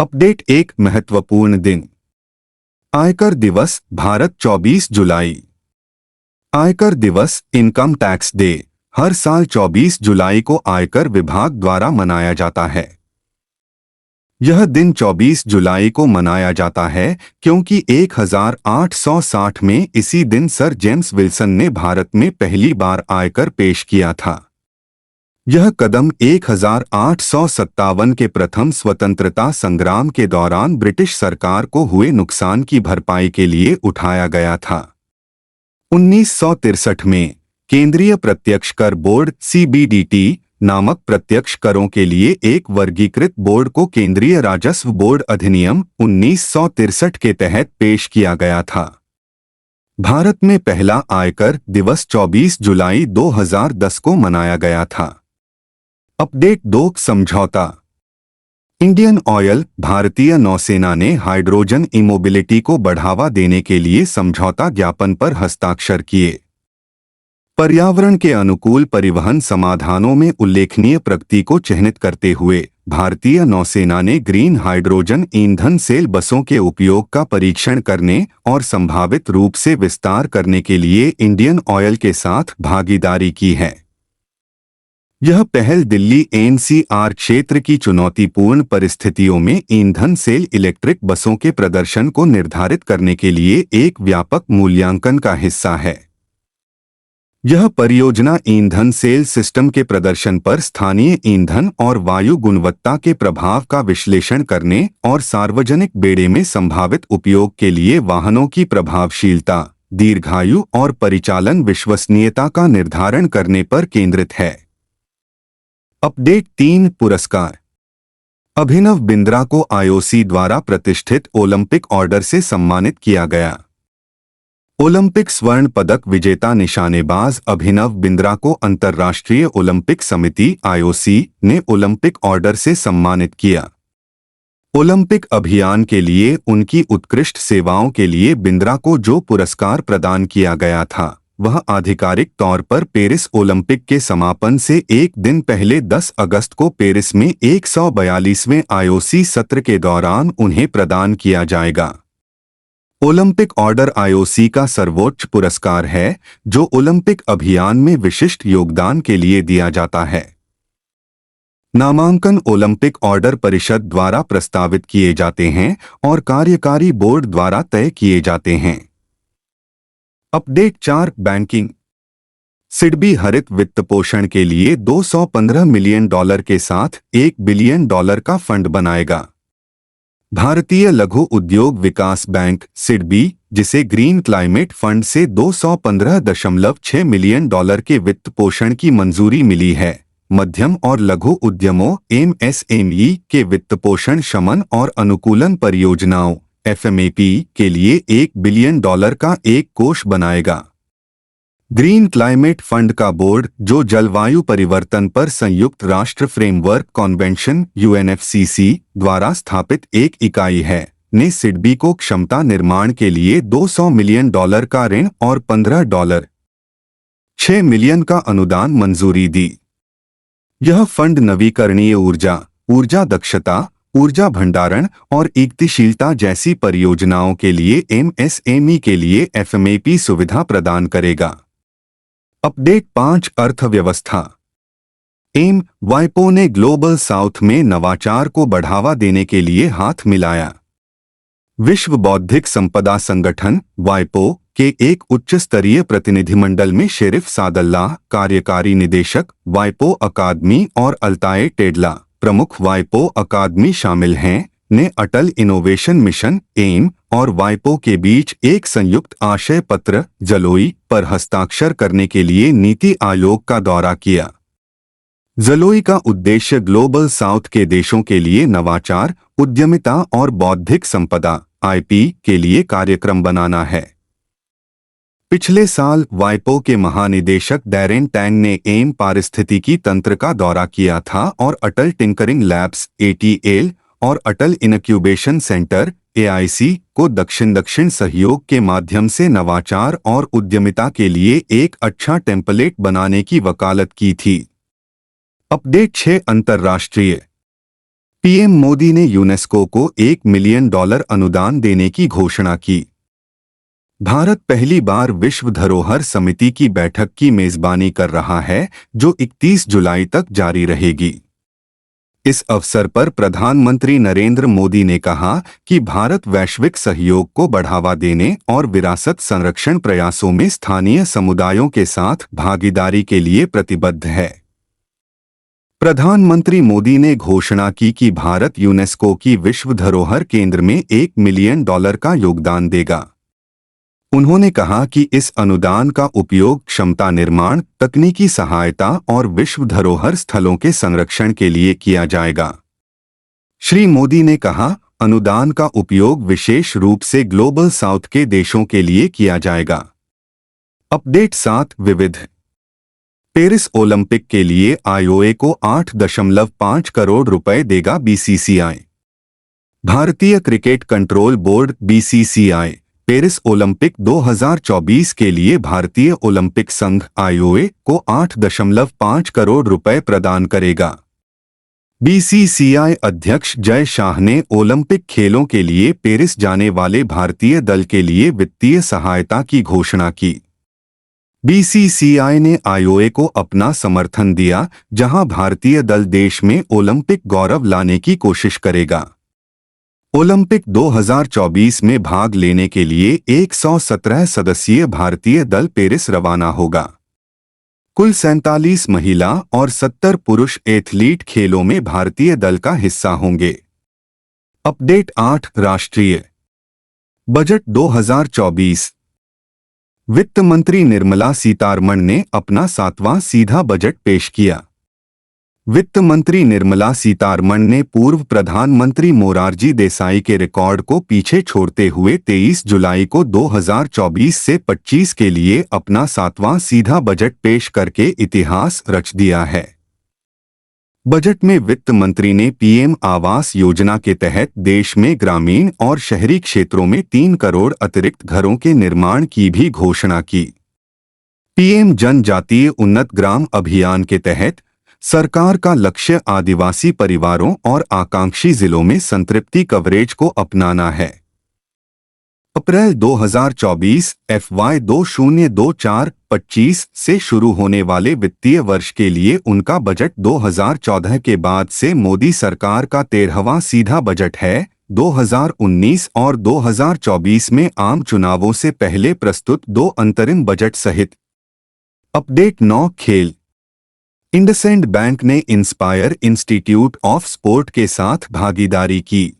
Update एक महत्वपूर्ण दिन। आयकर दिवस भारत 24 जुलाई। आयकर दिवस इनकम टैक्स डे हर साल 24 जुलाई को आयकर विभाग द्वारा मनाया जाता है। यह दिन 24 जुलाई को मनाया जाता है क्योंकि 1860 में इसी दिन सर जेम्स विल्सन ने भारत में पहली बार आयकर पेश किया था। यह कदम 1857 के प्रथम स्वतंत्रता संग्राम के दौरान ब्रिटिश सरकार को हुए नुकसान की भरपाई के लिए उठाया गया था। 1963 में केंद्रीय प्रत्यक्ष कर बोर्ड (CBDT) नामक प्रत्यक्ष करों के लिए एक वर्गीकृत बोर्ड को केंद्रीय राजस्व बोर्ड अधिनियम 1963 के तहत पेश किया गया था। भारत में पहला आयकर दिवस 24 जुलाई 2010 को मनाया गया था। अपडेट 2 समझौता। इंडियन ऑयल भारतीय नौसेना ने हाइड्रोजन ई-मोबिलिटी को बढ़ावा देने के लिए समझौता ज्ञापन पर हस्ताक्षर किए। पर्यावरण के अनुकूल परिवहन समाधानों में उल्लेखनीय प्रगति को चिह्नित करते हुए भारतीय नौसेना ने ग्रीन हाइड्रोजन ईंधन सेल बसों के उपयोग का परीक्षण करने और संभावित रूप से विस्तार करने के लिए इंडियन ऑयल के साथ भागीदारी की है। यह पहल दिल्ली NCR क्षेत्र की चुनौतीपूर्ण परिस्थितियों में ईंधन सेल इलेक्ट्रिक बसों के प्रदर्शन को निर्धारित करने के लिए एक व्यापक मूल्यांकन का हिस्सा है। यह परियोजना ईंधन सेल सिस्टम के प्रदर्शन पर स्थानीय ईंधन और वायु गुणवत्ता के प्रभाव का विश्लेषण करने और सार्वजनिक बेड़े में संभावित उपयोग के लिए वाहनों की प्रभावशीलता, दीर्घायु और परिचालन विश्वसनीयता का निर्धारण करने पर केंद्रित है। अपडेट 3 पुरस्कार। अभिनव बिंद्रा को IOC द्वारा प्रतिष्ठित ओलंपिक ऑर्डर से सम्मानित किया गया। ओलंपिक स्वर्ण पदक विजेता निशानेबाज अभिनव बिंद्रा को अंतर्राष्ट्रीय ओलंपिक समिति IOC ने ओलंपिक ऑर्डर से सम्मानित किया। ओलंपिक अभियान के लिए उनकी उत्कृष्ट सेवाओं के लिए बिंद्रा को जो पुरस्कार प्रदान किया गया था वह आधिकारिक तौर पर पेरिस ओलंपिक के समापन से एक दिन पहले 10 अगस्त को पेरिस में 142वें IOC सत्र के दौरान उन्हें प्रदान किया जाएगा। ओलंपिक ऑर्डर IOC का सर्वोच्च पुरस्कार है जो ओलंपिक अभियान में विशिष्ट योगदान के लिए दिया जाता है। नामांकन ओलंपिक ऑर्डर परिषद द्वारा प्रस्तावित किए जाते हैं और कार्यकारी बोर्ड द्वारा तय किए जाते हैं। Update 4 banking. सिडबी हरित वित्तपोषण के लिए $215 मिलियन के साथ $1 बिलियन का फंड बनाएगा। भारतीय लघु उद्योग विकास बैंक सिडबी, जिसे ग्रीन क्लाइमेट फंड से $215.6 मिलियन के वित्तपोषण की मंजूरी मिली है, मध्यम और लघु उद्यमों MSME के वित्तपोषण शमन और अनुकूलन परियोजनाओं FMAP के लिए $1 बिलियन का एक कोष बनाएगा। ग्रीन क्लाइमेट फंड का बोर्ड, जो जलवायु परिवर्तन पर संयुक्त राष्ट्र फ्रेमवर्क कन्वेंशन UNFCCC द्वारा स्थापित एक इकाई है, ने सिडबी को क्षमता निर्माण के लिए $200 मिलियन का ऋण और $6 मिलियन का अनुदान मंजूरी दी। यह फंड नवीकरणीय ऊर्जा, ऊर्जा दक्षता, ऊर्जा भंडारण और गतिशीलता जैसी परियोजनाओं के लिए MSME के लिए FMAP सुविधा प्रदान करेगा। अपडेट 5 अर्थव्यवस्था। WIPO ने ग्लोबल साउथ में नवाचार को बढ़ावा देने के लिए हाथ मिलाया। विश्व बौद्धिक संपदा संगठन WIPO के एक उच्च स्तरीय प्रतिनिधिमंडल में शेरिफ सादल्लाह, कार्यकारी निदेशक WIPO अकादमी, और अल्ताए टेडला, प्रमुख WIPO अकादमी शामिल हैं, ने अटल इनोवेशन मिशन और WIPO के बीच एक संयुक्त आशय पत्र जलोई पर हस्ताक्षर करने के लिए नीति आयोग का दौरा किया। जलोई का उद्देश्य ग्लोबल साउथ के देशों के लिए नवाचार, उद्यमिता और बौद्धिक संपदा IP के लिए कार्यक्रम बनाना है। पिछले साल WIPO के महानिदेशक डैरेन टैंग ने पारिस्थितिकी तंत्र का दौरा किया था और अटल टिंकरिंग लैब्स ATL और अटल इनक्यूबेशन सेंटर AIC को दक्षिण सहयोग के माध्यम से नवाचार और उद्यमिता के लिए एक अच्छा टेम्पलेट बनाने की वकालत की थी। अपडेट 6 अंतर्राष्ट्रीय। पीएम मोदी ने यूनेस्को को $1 मिलियन अनुदान देने की घोषणा की। भारत पहली बार विश्व धरोहर समिति की बैठक की मेजबानी कर रहा है, जो 31 जुलाई तक जारी रहेगी। इस अवसर पर प्रधानमंत्री नरेंद्र मोदी ने कहा कि भारत वैश्विक सहयोग को बढ़ावा देने और विरासत संरक्षण प्रयासों में स्थानीय समुदायों के साथ भागीदारी के लिए प्रतिबद्ध है। प्रधानमंत्री मोदी ने घोषणा की कि भारत यूनेस्को की विश्व धरोहर केंद्र में $1 मिलियन का योगदान देगा। उन्होंने कहा कि इस अनुदान का उपयोग क्षमता निर्माण, तकनीकी सहायता और विश्व धरोहर स्थलों के संरक्षण के लिए किया जाएगा। श्री मोदी ने कहा, अनुदान का उपयोग विशेष रूप से ग्लोबल साउथ के देशों के लिए किया जाएगा। अपडेट 7 विविध। पेरिस ओलंपिक के लिए आईओए को 8.5 करोड़ रुपए देगा बीसीसीआई। भारतीय cricket control board BCCI Paris Olympic 2024 के लिए भारतीय ओलंपिक संघ आईओए को 8.5 करोड़ रुपए प्रदान करेगा। बीसीसीआई अध्यक्ष जय शाह ने ओलंपिक खेलों के लिए पेरिस जाने वाले भारतीय दल के लिए वित्तीय सहायता की घोषणा की। बीसीसीआई ने आईओए को अपना समर्थन दिया, जहां भारतीय दल देश में ओलंपिक गौरव लाने की कोशिश करेगा। ओलंपिक 2024 में भाग लेने के लिए 117 सदस्यीय भारतीय दल पेरिस रवाना होगा। कुल 47 महिला और 70 पुरुष एथलीट खेलों में भारतीय दल का हिस्सा होंगे। अपडेट 8 राष्ट्रीय बजट 2024। वित्त मंत्री निर्मला सीतारमण ने अपना 7वां सीधा बजट पेश किया। वित्त मंत्री निर्मला सीतारमण ने पूर्व प्रधानमंत्री मोरारजी देसाई के रिकॉर्ड को पीछे छोड़ते हुए 23 जुलाई को 2024 से 25 के लिए अपना 7वां सीधा बजट पेश करके इतिहास रच दिया है। बजट में वित्त मंत्री ने पीएम आवास योजना के तहत देश में ग्रामीण और शहरी क्षेत्रों में 3 करोड़ अतिरिक्त घरों के निर्माण की भी घोषणा की। पीएम जनजातीय उन्नत ग्राम अभियान के तहत सरकार का लक्ष्य आदिवासी परिवारों और आकांक्षी जिलों में संतृप्ति कवरेज को अपनाना है। अप्रैल 2024 FY 2024-25 से शुरू होने वाले वित्तीय वर्ष के लिए उनका बजट 2014 के बाद से मोदी सरकार का 13वां सीधा बजट है। 2019 और 2024 में आम चुनावों से पहले प्रस्तुत 2 अंतरिम बजट सहित। अपडेट 9 खेल। इंडसइंड बैंक ने इंस्पायर इंस्टीट्यूट ऑफ स्पोर्ट के साथ भागीदारी की।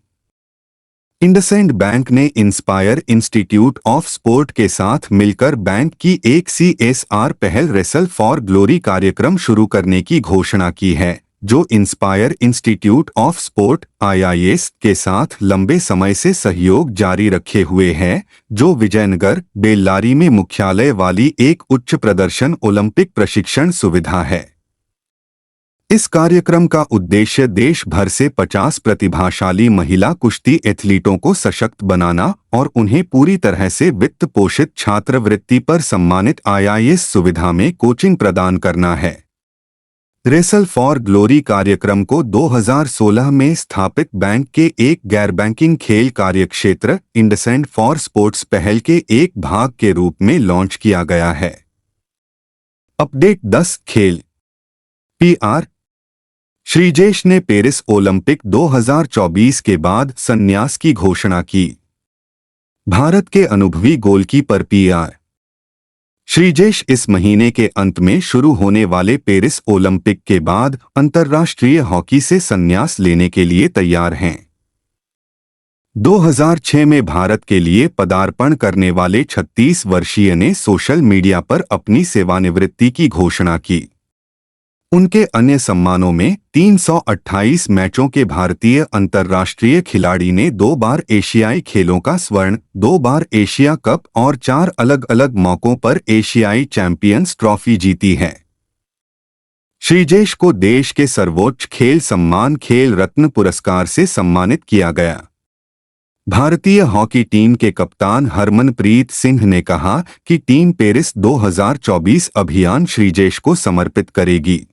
इंडसइंड बैंक ने इंस्पायर इंस्टीट्यूट ऑफ स्पोर्ट के साथ मिलकर बैंक की एक CSR पहल रेसल फॉर ग्लोरी कार्यक्रम शुरू करने की घोषणा की है, जो inspire institute of sport IIS के साथ लंबे समय से सहयोग जारी रखे हुए है, जो विजयनगर, बेल्लारी में मुख्यालय वाली एक उच्च प्रदर्शन ओलंपिक प्रशिक्षण सुविधा है। इस कार्यक्रम का उद्देश्य देश भर से 50 प्रतिभाशाली महिला कुश्ती एथलीटों को सशक्त बनाना और उन्हें पूरी तरह से वित्त पोषित छात्रवृत्ति पर सम्मानित IIS सुविधा में कोचिंग प्रदान करना है। रेसल फॉर ग्लोरी कार्यक्रम को 2016 में स्थापित बैंक के एक गैर बैंकिंग खेल कार्यक्षेत्र इंडसइंड फॉर स्पोर्ट्स पहल के एक भाग के रूप में लॉन्च किया गया है। अपडेट 10 खेल। PR। श्रीजेश ने पेरिस ओलंपिक 2024 के बाद संन्यास की घोषणा की। भारत के अनुभवी गोलकीपर PR श्रीजेश इस महीने के अंत में शुरू होने वाले पेरिस ओलंपिक के बाद अंतर्राष्ट्रीय हॉकी से संन्यास लेने के लिए तैयार हैं। 2006 में भारत के लिए पदार्पण करने वाले 36 वर्षीय ने सोशल मीडिया पर अपनी सेवानिवृत्ति की घोषणा की। उनके अन्य सम्मानों में 328 मैचों के भारतीय अंतर्राष्ट्रीय खिलाड़ी ने 2 बार एशियाई खेलों का स्वर्ण, 2 बार एशिया कप और 4 अलग अलग मौकों पर एशियाई चैंपियंस ट्रॉफी जीती है। श्रीजेश को देश के सर्वोच्च खेल सम्मान खेल रत्न पुरस्कार से सम्मानित किया गया। भारतीय हॉकी टीम के कप्तान हरमनप्रीत सिंह ने कहा कि टीम पेरिस 2024 अभियान श्रीजेश को समर्पित करेगी।